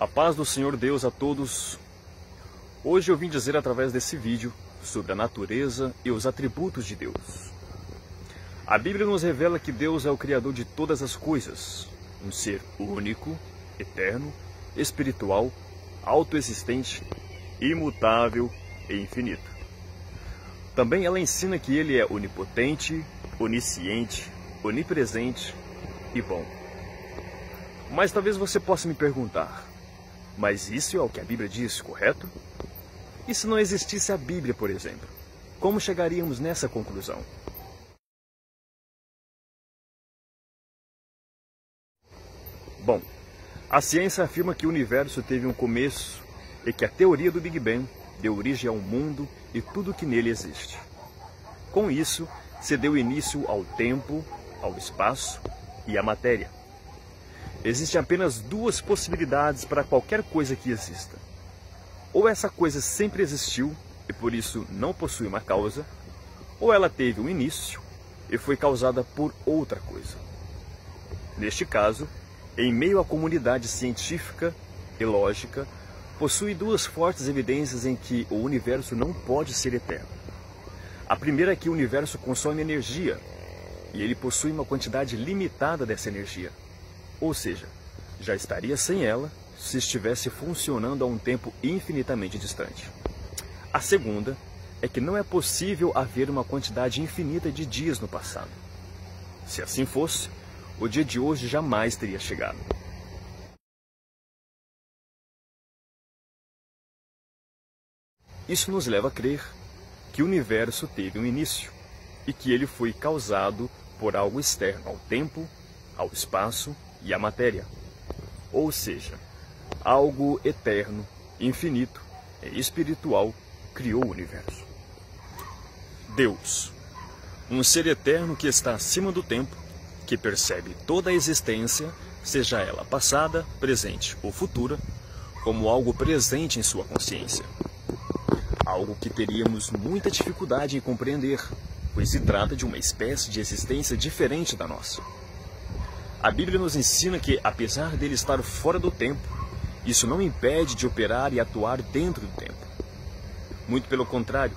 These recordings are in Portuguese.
A paz do Senhor Deus a todos. Hoje eu vim dizer através desse vídeo sobre a natureza e os atributos de Deus. A Bíblia nos revela que Deus é o Criador de todas as coisas, um ser único, eterno, espiritual, autoexistente, imutável e infinito. Também ela ensina que Ele é onipotente, onisciente, onipresente e bom. Mas talvez você possa me perguntar, mas isso é o que a Bíblia diz, correto? E se não existisse a Bíblia, por exemplo? Como chegaríamos nessa conclusão? Bom, a ciência afirma que o universo teve um começo e que a teoria do Big Bang deu origem ao mundo e tudo que nele existe. Com isso, se deu início ao tempo, ao espaço e à matéria. Existem apenas duas possibilidades para qualquer coisa que exista. Ou essa coisa sempre existiu e por isso não possui uma causa, ou ela teve um início e foi causada por outra coisa. Neste caso, em meio à comunidade científica e lógica, possui duas fortes evidências em que o universo não pode ser eterno. A primeira é que o universo consome energia e ele possui uma quantidade limitada dessa energia. Ou seja, já estaria sem ela se estivesse funcionando a um tempo infinitamente distante. A segunda é que não é possível haver uma quantidade infinita de dias no passado. Se assim fosse, o dia de hoje jamais teria chegado. Isso nos leva a crer que o universo teve um início e que ele foi causado por algo externo ao tempo, ao espaço e à matéria. Ou seja, algo eterno, infinito e espiritual criou o universo. Deus, um ser eterno que está acima do tempo, que percebe toda a existência, seja ela passada, presente ou futura, como algo presente em sua consciência. Algo que teríamos muita dificuldade em compreender, pois se trata de uma espécie de existência diferente da nossa. A Bíblia nos ensina que, apesar dele estar fora do tempo, isso não impede de operar e atuar dentro do tempo. Muito pelo contrário,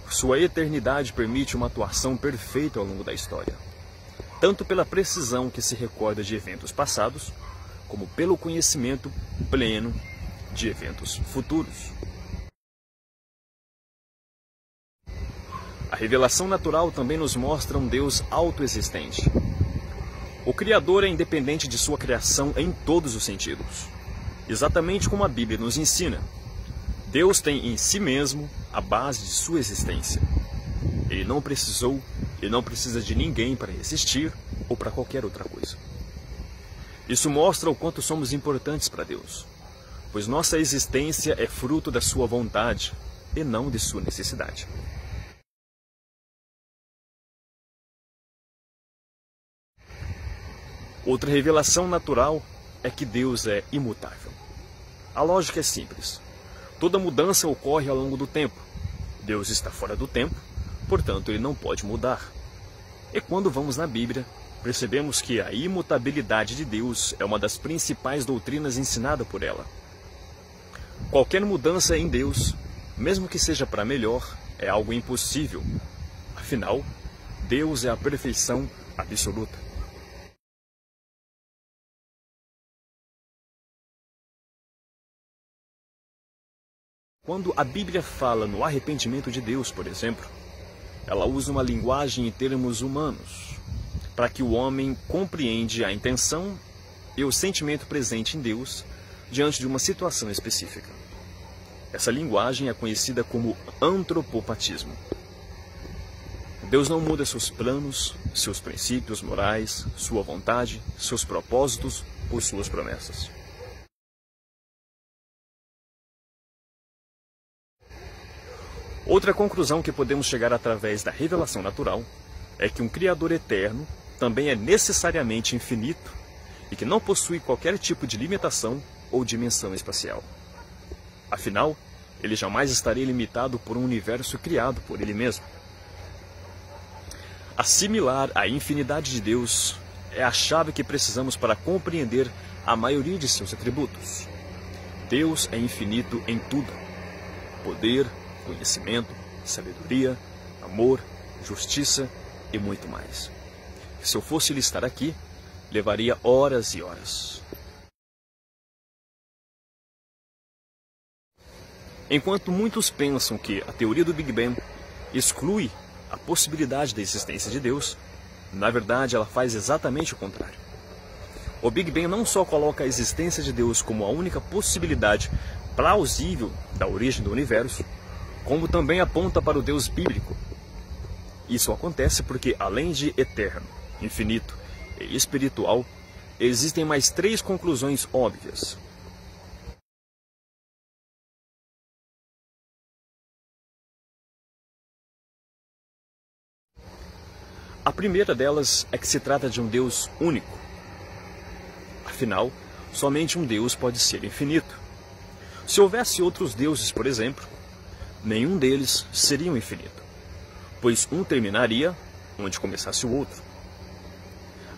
sua eternidade permite uma atuação perfeita ao longo da história, tanto pela precisão que se recorda de eventos passados, como pelo conhecimento pleno de eventos futuros. A revelação natural também nos mostra um Deus autoexistente. O Criador é independente de sua criação em todos os sentidos. Exatamente como a Bíblia nos ensina, Deus tem em si mesmo a base de sua existência. Ele não precisou e não precisa de ninguém para existir ou para qualquer outra coisa. Isso mostra o quanto somos importantes para Deus, pois nossa existência é fruto da sua vontade e não de sua necessidade. Outra revelação natural é que Deus é imutável. A lógica é simples. Toda mudança ocorre ao longo do tempo. Deus está fora do tempo, portanto ele não pode mudar. E quando vamos na Bíblia, percebemos que a imutabilidade de Deus é uma das principais doutrinas ensinada por ela. Qualquer mudança em Deus, mesmo que seja para melhor, é algo impossível. Afinal, Deus é a perfeição absoluta. Quando a Bíblia fala no arrependimento de Deus, por exemplo, ela usa uma linguagem em termos humanos, para que o homem compreenda a intenção e o sentimento presente em Deus diante de uma situação específica. Essa linguagem é conhecida como antropopatismo. Deus não muda seus planos, seus princípios morais, sua vontade, seus propósitos ou suas promessas. Outra conclusão que podemos chegar através da revelação natural é que um Criador eterno também é necessariamente infinito e que não possui qualquer tipo de limitação ou dimensão espacial. Afinal, ele jamais estaria limitado por um universo criado por ele mesmo. Assimilar a infinidade de Deus é a chave que precisamos para compreender a maioria de seus atributos. Deus é infinito em tudo: poder, conhecimento, sabedoria, amor, justiça e muito mais. Se eu fosse listar aqui, levaria horas e horas. Enquanto muitos pensam que a teoria do Big Bang exclui a possibilidade da existência de Deus, na verdade ela faz exatamente o contrário. O Big Bang não só coloca a existência de Deus como a única possibilidade plausível da origem do universo, como também aponta para o Deus bíblico. Isso acontece porque, além de eterno, infinito e espiritual, existem mais 3 conclusões óbvias. A primeira delas é que se trata de um Deus único. Afinal, somente um Deus pode ser infinito. Se houvesse outros deuses, por exemplo, nenhum deles seria infinito, pois um terminaria onde começasse o outro.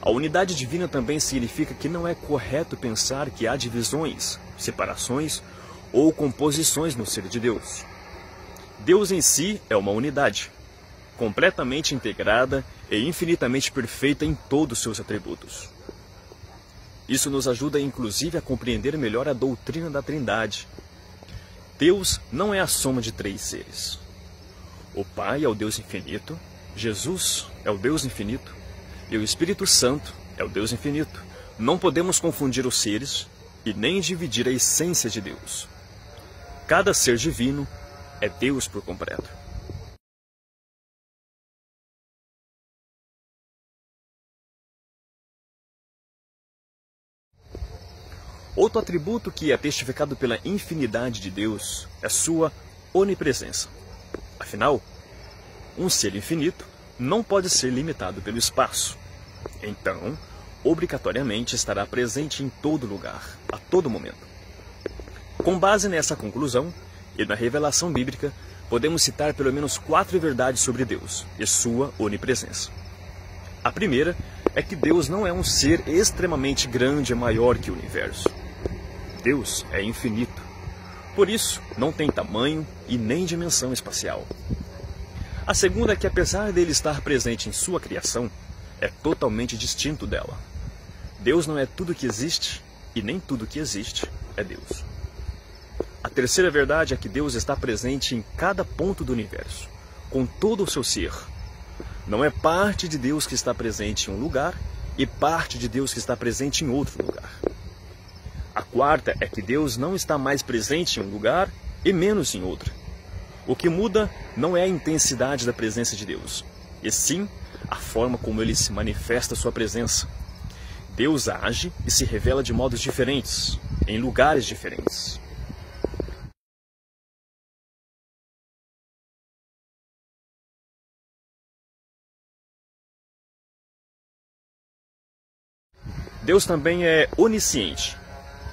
A unidade divina também significa que não é correto pensar que há divisões, separações ou composições no ser de Deus. Deus em si é uma unidade, completamente integrada e infinitamente perfeita em todos os seus atributos. Isso nos ajuda inclusive a compreender melhor a doutrina da Trindade. Deus não é a soma de 3 seres. O Pai é o Deus infinito, Jesus é o Deus infinito e o Espírito Santo é o Deus infinito. Não podemos confundir os seres e nem dividir a essência de Deus. Cada ser divino é Deus por completo. Outro atributo que é testificado pela infinidade de Deus é sua onipresença. Afinal, um ser infinito não pode ser limitado pelo espaço. Então, obrigatoriamente estará presente em todo lugar, a todo momento. Com base nessa conclusão e na revelação bíblica, podemos citar pelo menos 4 verdades sobre Deus e sua onipresença. A primeira é que Deus não é um ser extremamente grande e maior que o universo. Deus é infinito. Por isso, não tem tamanho e nem dimensão espacial. A segunda é que, apesar dele estar presente em sua criação, é totalmente distinto dela. Deus não é tudo que existe e nem tudo que existe é Deus. A terceira verdade é que Deus está presente em cada ponto do universo, com todo o seu ser. Não é parte de Deus que está presente em um lugar e parte de Deus que está presente em outro lugar. A quarta é que Deus não está mais presente em um lugar e menos em outro. O que muda não é a intensidade da presença de Deus, e sim a forma como ele se manifesta sua presença. Deus age e se revela de modos diferentes, em lugares diferentes. Deus também é onisciente.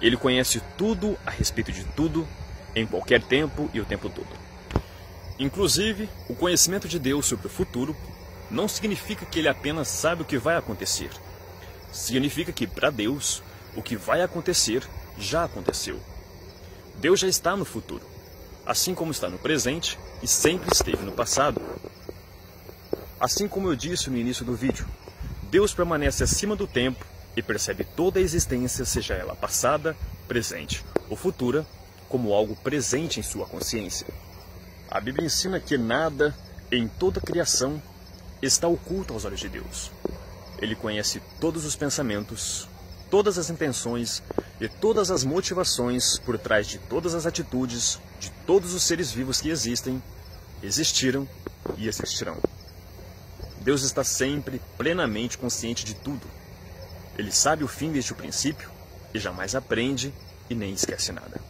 Ele conhece tudo a respeito de tudo, em qualquer tempo e o tempo todo. Inclusive, o conhecimento de Deus sobre o futuro não significa que ele apenas sabe o que vai acontecer. Significa que, para Deus, o que vai acontecer já aconteceu. Deus já está no futuro, assim como está no presente e sempre esteve no passado. Assim como eu disse no início do vídeo, Deus permanece acima do tempo e percebe toda a existência, seja ela passada, presente ou futura, como algo presente em sua consciência. A Bíblia ensina que nada em toda a criação está oculto aos olhos de Deus. Ele conhece todos os pensamentos, todas as intenções e todas as motivações por trás de todas as atitudes de todos os seres vivos que existem, existiram e existirão. Deus está sempre plenamente consciente de tudo. Ele sabe o fim desde o princípio e jamais aprende e nem esquece nada.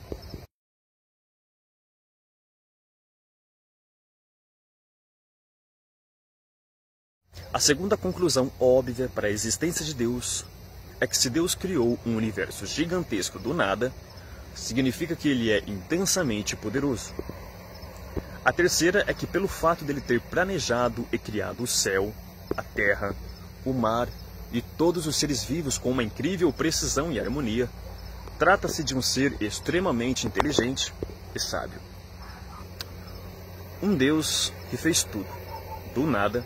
A segunda conclusão óbvia para a existência de Deus é que se Deus criou um universo gigantesco do nada, significa que ele é intensamente poderoso. A terceira é que pelo fato dele ter planejado e criado o céu, a terra, o mar e todos os seres vivos com uma incrível precisão e harmonia, Trata-se de um ser extremamente inteligente e sábio. Um Deus que fez tudo, do nada,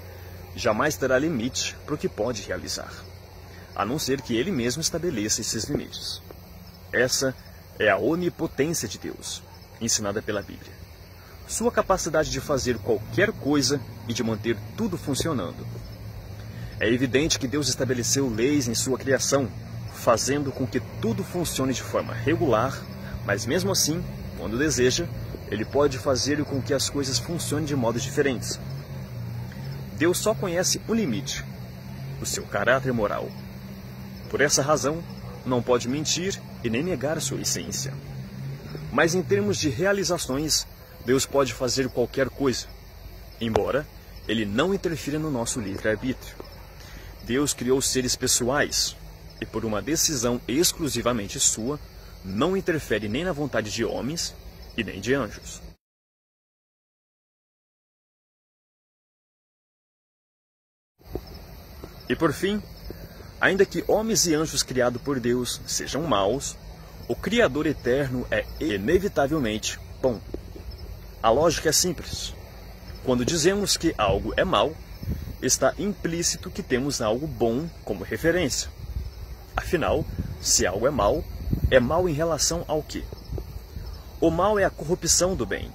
jamais terá limite para o que pode realizar, a não ser que Ele mesmo estabeleça esses limites. Essa é a onipotência de Deus, ensinada pela Bíblia. Sua capacidade de fazer qualquer coisa e de manter tudo funcionando. É evidente que Deus estabeleceu leis em sua criação, fazendo com que tudo funcione de forma regular, mas mesmo assim, quando deseja, Ele pode fazer com que as coisas funcionem de modos diferentes. Deus só conhece um limite, o seu caráter moral. Por essa razão, não pode mentir e nem negar sua essência. Mas em termos de realizações, Deus pode fazer qualquer coisa, embora Ele não interfira no nosso livre-arbítrio. Deus criou seres pessoais e, por uma decisão exclusivamente sua, não interfere nem na vontade de homens e nem de anjos. E por fim, ainda que homens e anjos criados por Deus sejam maus, o Criador eterno é inevitavelmente bom. A lógica é simples. Quando dizemos que algo é mau, está implícito que temos algo bom como referência. Afinal, se algo é mau em relação ao quê? O mal é a corrupção do bem.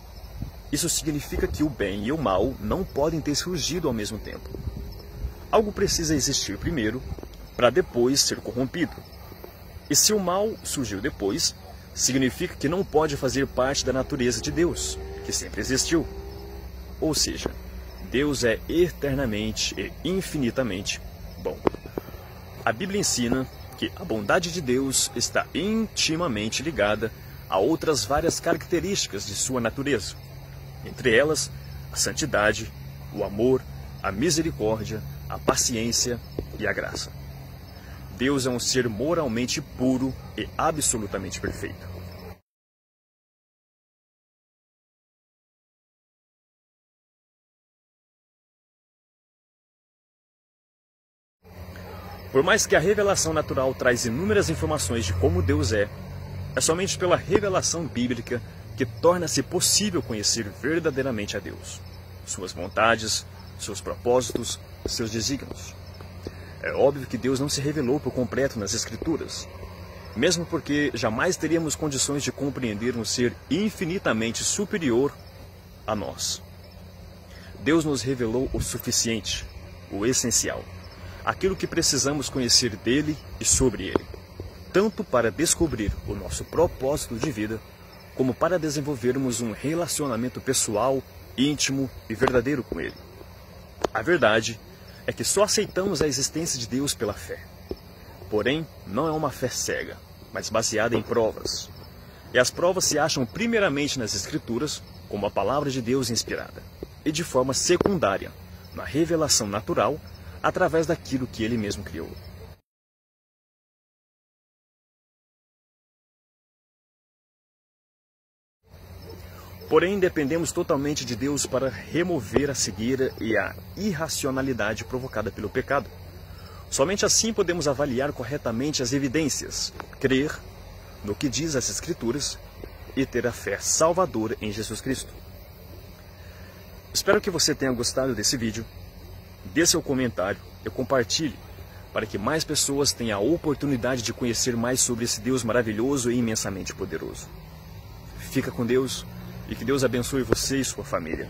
Isso significa que o bem e o mal não podem ter surgido ao mesmo tempo. Algo precisa existir primeiro, para depois ser corrompido. E se o mal surgiu depois, significa que não pode fazer parte da natureza de Deus, que sempre existiu. Ou seja, Deus é eternamente e infinitamente bom. A Bíblia ensina que a bondade de Deus está intimamente ligada a outras várias características de sua natureza, entre elas a santidade, o amor, a misericórdia, a paciência e a graça. Deus é um ser moralmente puro e absolutamente perfeito. Por mais que a revelação natural traz inúmeras informações de como Deus é somente pela revelação bíblica que torna-se possível conhecer verdadeiramente a Deus, suas vontades, seus propósitos, seus desígnios. É óbvio que Deus não se revelou por completo nas Escrituras, mesmo porque jamais teríamos condições de compreender um ser infinitamente superior a nós. Deus nos revelou o suficiente, o essencial, aquilo que precisamos conhecer dele e sobre ele, tanto para descobrir o nosso propósito de vida, como para desenvolvermos um relacionamento pessoal, íntimo e verdadeiro com ele. A verdade é que só aceitamos a existência de Deus pela fé. Porém, não é uma fé cega, mas baseada em provas. E as provas se acham primeiramente nas Escrituras, como a palavra de Deus inspirada, e de forma secundária, na revelação natural, através daquilo que Ele mesmo criou. Porém, dependemos totalmente de Deus para remover a cegueira e a irracionalidade provocada pelo pecado. Somente assim podemos avaliar corretamente as evidências, crer no que diz as Escrituras e ter a fé salvadora em Jesus Cristo. Espero que você tenha gostado desse vídeo. Dê seu comentário e compartilhe para que mais pessoas tenham a oportunidade de conhecer mais sobre esse Deus maravilhoso e imensamente poderoso. Fica com Deus. E que Deus abençoe você e sua família.